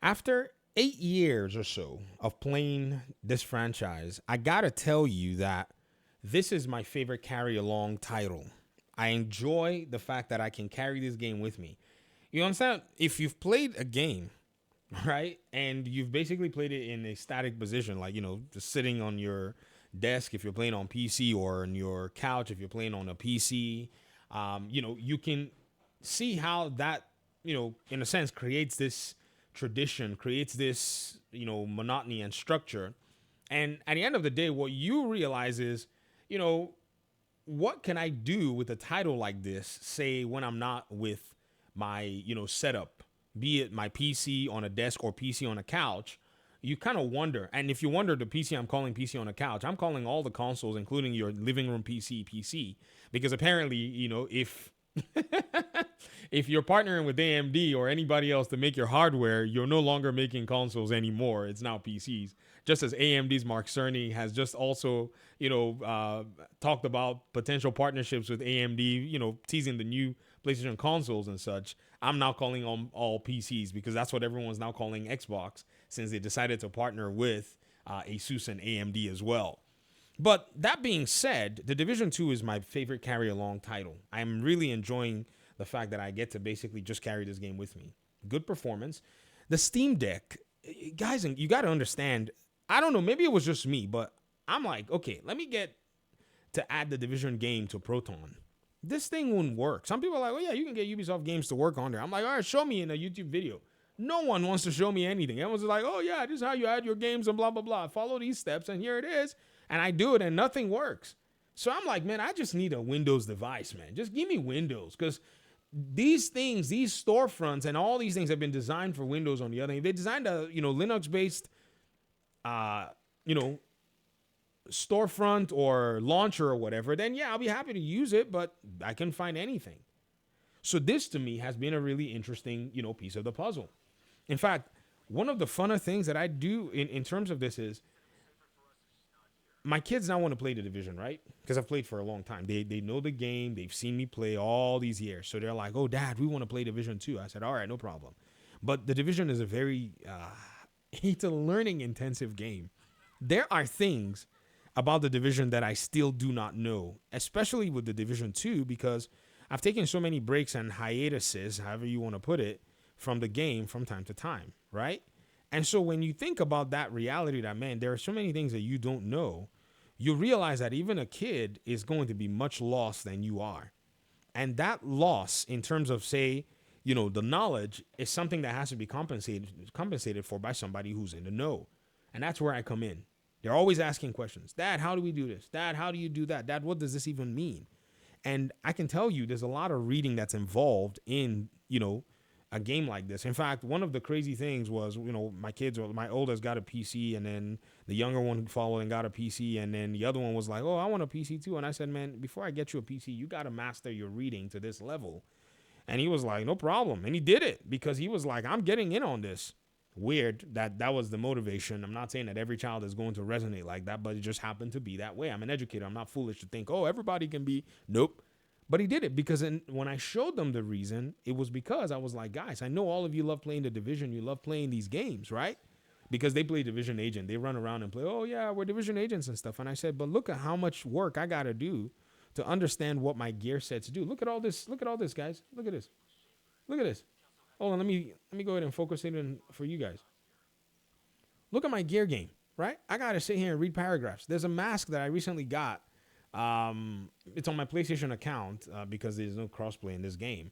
After 8 years or so of playing this franchise, I gotta tell you that this is my favorite carry along title. I enjoy the fact that I can carry this game with me. You understand? If you've played a game, right, and you've basically played it in a static position, like, just sitting on your desk if you're playing on PC, or on your couch if you're playing on a PC, you can see how that, in a sense, creates this tradition, creates this, monotony and structure. And at the end of the day, what you realize is, you know, what can I do with a title like this, say, when I'm not with my, setup, be it my PC on a desk or PC on a couch? You kind of wonder. And if you wonder, the PC I'm calling PC on a couch, I'm calling all the consoles, including your living room PC, because apparently, if you're partnering with AMD or anybody else to make your hardware, you're no longer making consoles anymore. It's now PCs. Just as AMD's Mark Cerny has just also, talked about potential partnerships with AMD, teasing the new PlayStation consoles and such. I'm now calling them all PCs because that's what everyone's now calling Xbox, since they decided to partner with Asus and AMD as well. But that being said, the Division 2 is my favorite carry along title. I'm really enjoying the fact that I get to basically just carry this game with me. Good performance. The Steam Deck, guys, you got to understand, I don't know, maybe it was just me, but I'm like, okay, let me get to add the Division game to Proton. This thing wouldn't work. Some people are like, oh yeah, you can get Ubisoft games to work on there. I'm like, all right, show me in a YouTube video. No one wants to show me anything. Everyone's like, oh yeah, this is how you add your games and blah, blah, blah. Follow these steps and here it is. And I do it and nothing works. So I'm like, man, I just need a Windows device, man. Just give me Windows, because these things, these storefronts and all these things have been designed for Windows. On the other hand, they designed a, Linux-based, you know, storefront or launcher or whatever, then yeah, I'll be happy to use it, but I couldn't find anything. So this to me has been a really interesting, piece of the puzzle. In fact, one of the funner things that I do in terms of this is my kids now want to play the Division, right? Because I've played for a long time. They know the game. They've seen me play all these years. So they're like, oh, Dad, we want to play Division 2. I said, all right, no problem. But the Division is a very, it's a learning intensive game. There are things about the Division that I still do not know, especially with the Division 2, because I've taken so many breaks and hiatuses, however you want to put it, from the game from time to time, right? And so when you think about that reality, that, man, there are so many things that you don't know, you realize that even a kid is going to be much lost than you are. And that loss in terms of, say, the knowledge is something that has to be compensated for by somebody who's in the know. And that's where I come in. They're always asking questions. Dad, how do we do this? Dad, how do you do that? Dad, what does this even mean? And I can tell you there's a lot of reading that's involved in, a game like this. In fact, one of the crazy things was, my oldest got a PC, and then the younger one followed and got a PC, and then the other one was like, oh, I want a PC too. And I said, man, before I get you a PC, you got to master your reading to this level. And he was like, no problem. And he did it because he was like, I'm getting in on this. Weird that was the motivation. I'm not saying that every child is going to resonate like that, but it just happened to be that way. I'm an educator. I'm not foolish to think, oh, everybody can be. Nope. But he did it because when I showed them the reason, it was because I was like, guys, I know all of you love playing the Division. You love playing these games, right? Because they play Division Agent. They run around and play, oh, yeah, we're Division Agents and stuff. And I said, but look at how much work I got to do to understand what my gear sets do. Look at all this. Look at all this, guys. Look at this. Look at this. Hold on, let me go ahead and focus it in for you guys. Look at my gear game, right? I got to sit here and read paragraphs. There's a mask that I recently got. It's on my PlayStation account because there's no crossplay in this game.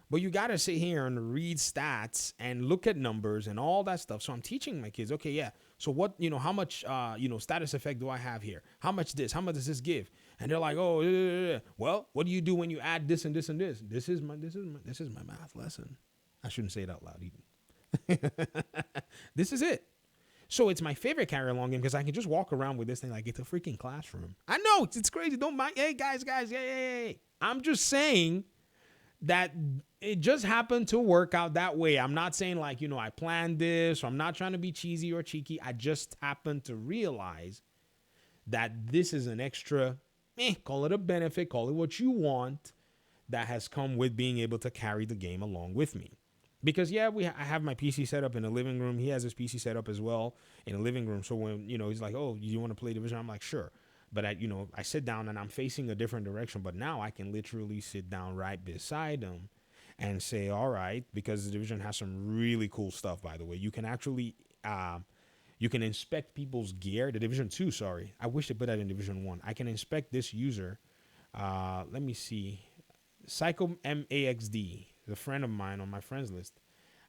But you got to sit here and read stats and look at numbers and all that stuff. So I'm teaching my kids, okay, yeah. So what, how much, status effect do I have here? How much this? How much does this give? And they're like, oh, well, what do you do when you add this and this and this? This is my math lesson. I shouldn't say it out loud even. This is it. So it's my favorite carry along game because I can just walk around with this thing like it's a freaking classroom. I know it's crazy. Don't mind. Hey, guys, hey. I'm just saying that it just happened to work out that way. I'm not saying like, I planned this, or I'm not trying to be cheesy or cheeky. I just happened to realize that this is an extra, call it a benefit, call it what you want, that has come with being able to carry the game along with me. Because yeah, I have my PC set up in the living room. He has his PC set up as well in the living room. So when he's like, "Oh, you want to play Division?" I'm like, "Sure." But I sit down and I'm facing a different direction. But now I can literally sit down right beside him and say, "All right," because the Division has some really cool stuff. By the way, you can actually you can inspect people's gear. The Division 2, sorry. I wish they put that in Division 1. I can inspect this user. Let me see. Psycho MAXD is a friend of mine on my friends list.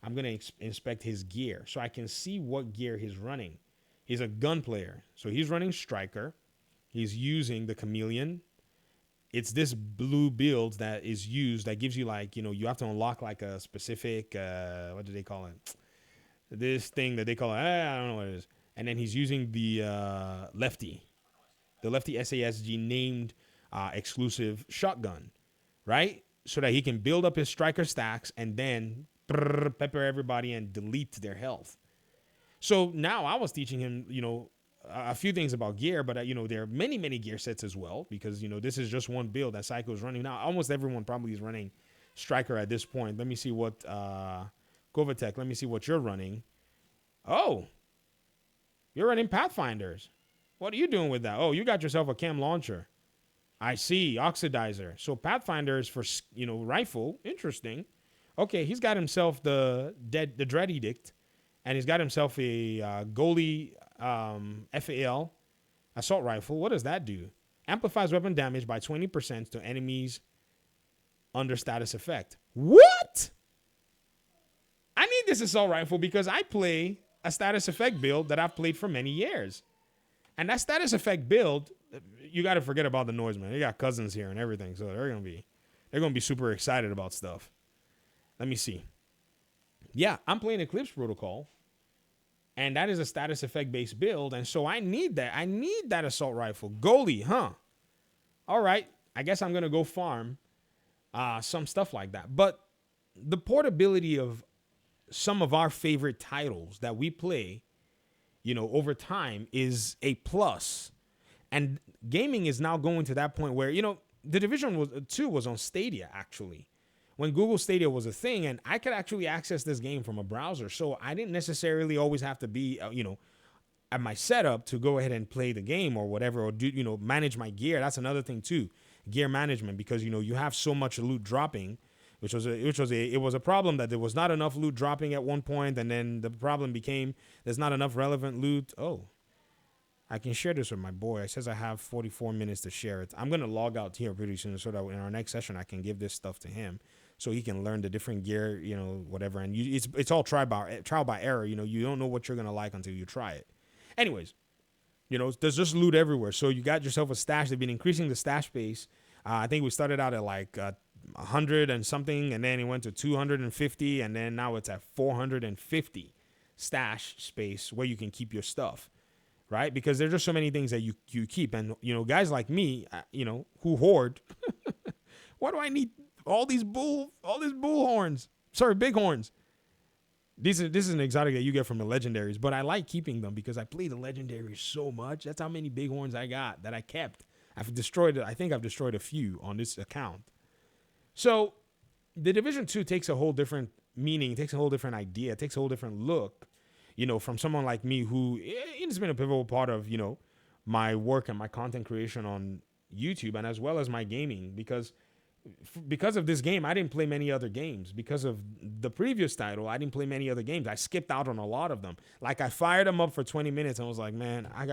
I'm going to inspect his gear so I can see what gear he's running. He's a gun player. So he's running Striker. He's using the Chameleon. It's this blue build that is used that gives you like, you have to unlock like a specific, what do they call it? This thing that they call it, I don't know what it is. And then he's using the Lefty SASG named exclusive shotgun, right? So that he can build up his Striker stacks and then pepper everybody and delete their health. So now I was teaching him, a few things about gear, but there are many, many gear sets as well, because, this is just one build that Psycho is running. Now, almost everyone probably is running Striker at this point. Let me see what, Kovatek, let me see what you're running. Oh, you're running Pathfinders. What are you doing with that? Oh, you got yourself a cam launcher. I see, Oxidizer. So Pathfinder is for, rifle. Interesting. Okay, he's got himself the Dread Edict, and he's got himself a goalie FAL assault rifle. What does that do? Amplifies weapon damage by 20% to enemies under status effect. What? I need this assault rifle because I play a status effect build that I've played for many years. And that status effect build, you got to forget about the noise, man. They got cousins here and everything, so they're gonna be super excited about stuff. Let me see. Yeah, I'm playing Eclipse Protocol, and that is a status effect based build, and so I need that. I need that assault rifle. Goalie, huh? All right, I guess I'm gonna go farm some stuff like that. But the portability of some of our favorite titles that we play, over time is a plus. And gaming is now going to that point where, the Division 2 was on Stadia, actually, when Google Stadia was a thing, and I could actually access this game from a browser. So I didn't necessarily always have to be, at my setup to go ahead and play the game or whatever, or do, manage my gear. That's another thing too, gear management, because, you have so much loot dropping, it was a problem that there was not enough loot dropping at one point, and then the problem became there's not enough relevant loot. Oh, I can share this with my boy. It says I have 44 minutes to share it. I'm going to log out here pretty soon so that in our next session I can give this stuff to him so he can learn the different gear, whatever. And it's all trial by error. You don't know what you're going to like until you try it. Anyways, there's just loot everywhere. So you got yourself a stash. They've been increasing the stash base. I think we started out at like 100 and something, and then it went to 250, and then now it's at 450 stash space where you can keep your stuff, right? Because there's just so many things that you keep, and guys like me, who hoard. Why do I need all these bull horns? Sorry, big horns. This is an exotic that you get from the legendaries, but I like keeping them because I play the legendaries so much. That's how many big horns I got that I kept. I think I've destroyed a few on this account. So the Division 2 takes a whole different meaning, takes a whole different idea, takes a whole different look, from someone like me who it's been a pivotal part of, my work and my content creation on YouTube, and as well as my gaming, because of this game, I didn't play many other games. Because of the previous title, I didn't play many other games. I skipped out on a lot of them. Like, I fired them up for 20 minutes and was like, man, I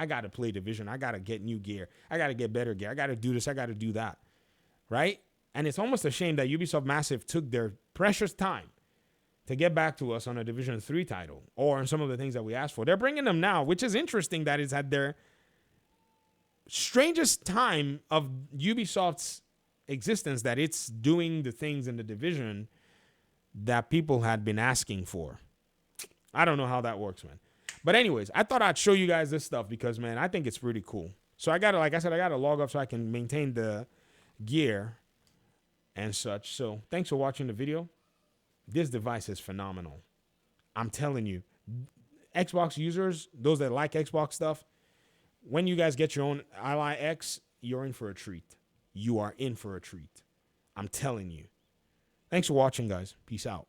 got to play Division. I got to get new gear. I got to get better gear. I got to do this. I got to do that. Right? And it's almost a shame that Ubisoft Massive took their precious time to get back to us on a Division 3 title or on some of the things that we asked for. They're bringing them now, which is interesting that it's at their strangest time of Ubisoft's existence, that it's doing the things in the Division that people had been asking for. I don't know how that works, man. But anyways, I thought I'd show you guys this stuff because, man, I think it's pretty cool. So I got to log up so I can maintain the gear and such. So thanks for watching the video. This device is phenomenal. I'm telling you, Xbox users, those that like Xbox stuff, when you guys get your own Ally X, you're in for a treat. You are in for a treat. I'm telling you. Thanks for watching, guys. Peace out.